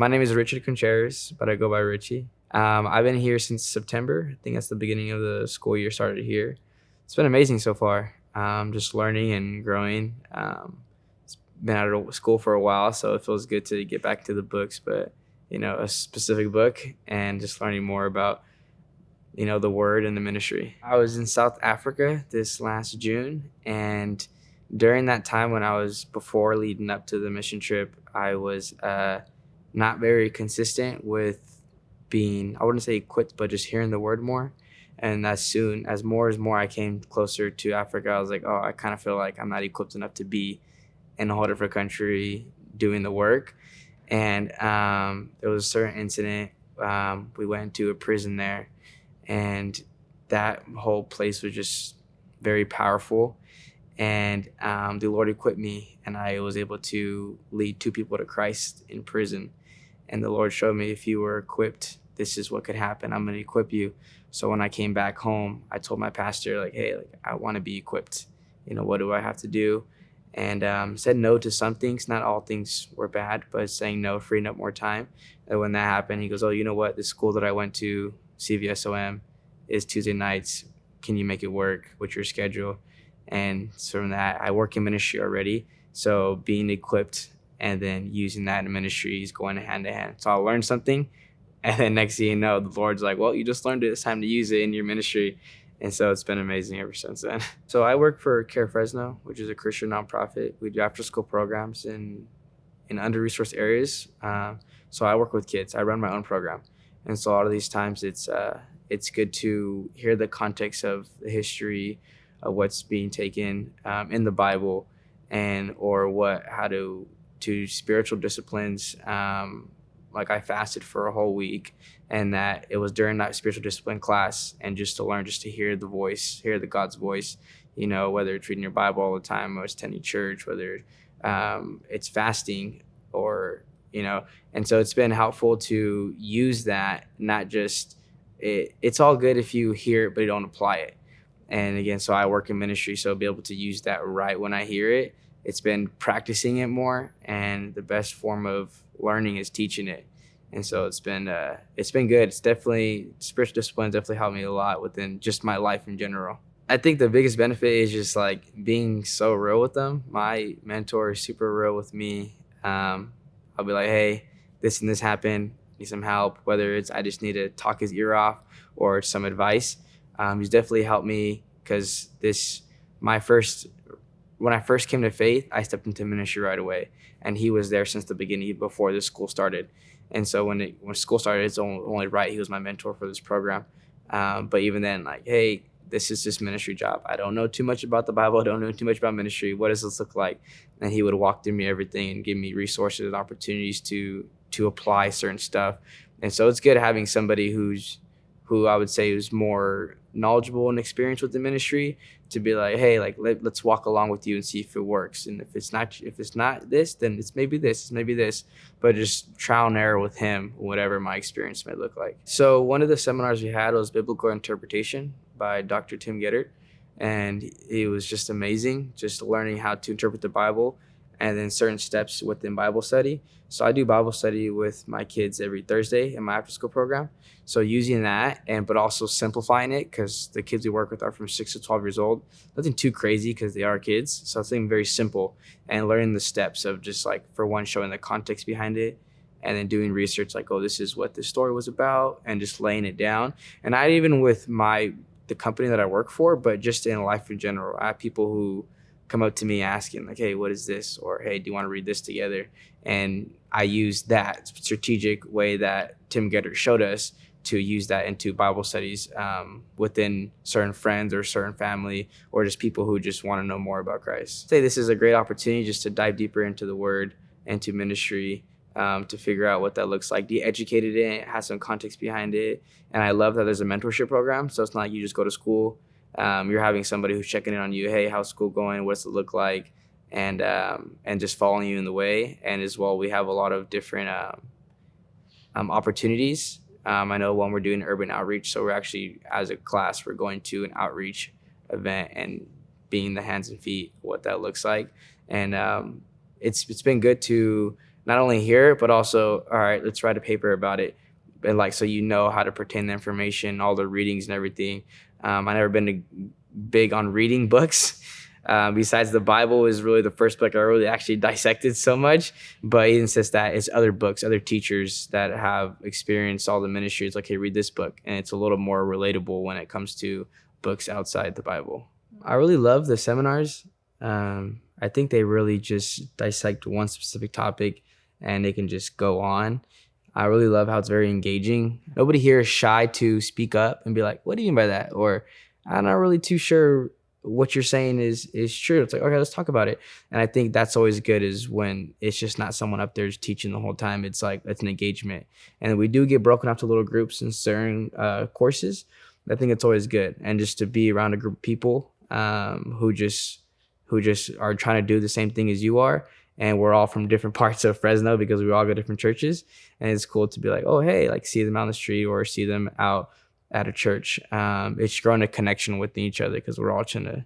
My name is Richard Contreras, but I go by Richie. I've been here since September. I think that's the beginning of the school year started here. It's been amazing so far. Just learning and growing. It's been out of school for a while, so it feels good to get back to the books, but a specific book and just learning more about the word and the ministry. I was in South Africa this last June, and during that time when I was before leading up to the mission trip, I was not very consistent with being, I wouldn't say equipped, but just hearing the word more. And as more I came closer to Africa, I was like, oh, I kind of feel like I'm not equipped enough to be in a whole different country doing the work. And there was a certain incident. We went into a prison there, and that whole place was just very powerful. And the Lord equipped me, and I was able to lead 2 people to Christ in prison. And the Lord showed me, if you were equipped, this is what could happen. I'm going to equip you. So when I came back home, I told my pastor, like, hey, I want to be equipped. What do I have to do? And said no to some things. Not all things were bad, but saying no, freeing up more time. And when that happened, he goes, oh, you know what? The school that I went to, CVSOM, is Tuesday nights. Can you make it work with your schedule? And so from that, I work in ministry already. So being equipped and then using that in ministry is going hand in hand. So I'll learn something, and then next thing you know, the Lord's like, well, you just learned it. It's time to use it in your ministry. And so it's been amazing ever since then. So I work for Care Fresno, which is a Christian nonprofit. We do after-school programs in under-resourced areas. So I work with kids. I run my own program. And so a lot of these times it's good to hear the context of the history of what's being taken in the Bible, and or how to spiritual disciplines. Like I fasted for a whole week, and that it was during that spiritual discipline class, and just to learn, just to hear the God's voice, whether it's reading your Bible all the time, or it's attending church, whether it's fasting, or and so it's been helpful to use that. Not just it's all good if you hear it but you don't apply it. And again, so I work in ministry, so be able to use that right when I hear it. It's been practicing it more, and the best form of learning is teaching it. And so it's been good. It's definitely, spiritual disciplines definitely helped me a lot within just my life in general. I think the biggest benefit is just like being so real with them. My mentor is super real with me. I'll be like, hey, this and this happened, need some help, whether it's I just need to talk his ear off or some advice. He's definitely helped me, because when I first came to faith, I stepped into ministry right away, and he was there since the beginning, before this school started. And so when school started, it's only right he was my mentor for this program. But even then, like, hey, this is just ministry job. I don't know too much about the Bible. I don't know too much about ministry. What does this look like? And he would walk through me everything and give me resources and opportunities to apply certain stuff. And so it's good having somebody who I would say is more knowledgeable and experienced with the ministry, to be like, hey, like let's walk along with you and see if it works. And if it's not this, then it's maybe this, but just trial and error with him, whatever my experience may look like. So one of the seminars we had was biblical interpretation by Dr. Tim Gettert, and it was just amazing, just learning how to interpret the Bible, and then certain steps within Bible study. So I do Bible study with my kids every Thursday in my after-school program. So using that, but also simplifying it, because the kids we work with are from 6 to 12 years old. Nothing too crazy, because they are kids. So something very simple, and learning the steps of just like, for one, showing the context behind it, and then doing research like, oh, this is what this story was about, and just laying it down. And not even with the company that I work for, but just in life in general. I have people who come up to me asking like, hey, what is this? Or, hey, do you want to read this together? And I use that strategic way that Tim Gettert showed us to use that into Bible studies within certain friends or certain family, or just people who just want to know more about Christ. I'd say this is a great opportunity just to dive deeper into the word and to ministry, to figure out what that looks like. Be educated in it, have some context behind it. And I love that there's a mentorship program. So it's not like you just go to school. You're having somebody who's checking in on you. Hey, how's school going? What's it look like? And just following you in the way. And as well, we have a lot of different opportunities. I know when we're doing urban outreach, so we're actually, as a class, we're going to an outreach event and being the hands and feet, what that looks like. And it's been good to not only hear it, but also, all right, let's write a paper about it. And like, so you know how to pertain the information, all the readings and everything. I never been big on reading books. Besides the Bible is really the first book I really actually dissected so much, but he insists that it's other books, other teachers that have experienced all the ministries. Like, hey, read this book, and it's a little more relatable when it comes to books outside the Bible. I really love the seminars. I think they really just dissect one specific topic, and they can just go on. I really love how it's very engaging. Nobody here is shy to speak up and be like, "What do you mean by that?" Or, "I'm not really too sure what you're saying is true." It's like, okay, let's talk about it. And I think that's always good, is when it's just not someone up there just teaching the whole time. It's like, it's an engagement. And we do get broken up to little groups in certain courses. I think it's always good. And just to be around a group of people who just are trying to do the same thing as you are. And we're all from different parts of Fresno because we all go to different churches. And it's cool to be like, oh, hey, like, see them out on the street or see them out at a church. It's growing a connection with each other because we're all trying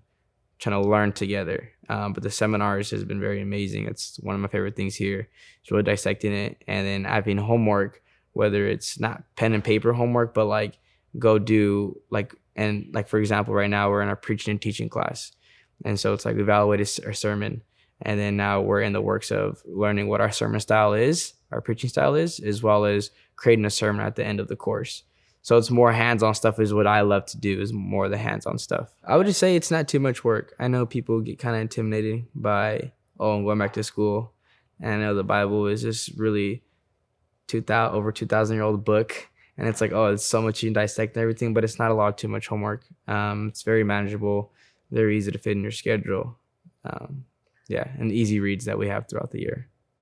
to learn together. But the seminars has been very amazing. It's one of my favorite things here. It's really dissecting it. And then having homework, whether it's not pen and paper homework, but like go do like for example, right now we're in our preaching and teaching class. And so it's like we evaluated our sermon. And then now we're in the works of learning what our sermon style is, our preaching style is, as well as creating a sermon at the end of the course. So it's more hands-on stuff is what I love to do, is more the hands-on stuff. I would just say it's not too much work. I know people get kind of intimidated by, I'm going back to school. And I know the Bible is just really over 2,000-year-old book. And it's like, it's so much you can dissect and everything, but it's not a lot of too much homework. It's very manageable, very easy to fit in your schedule. And easy reads that we have throughout the year.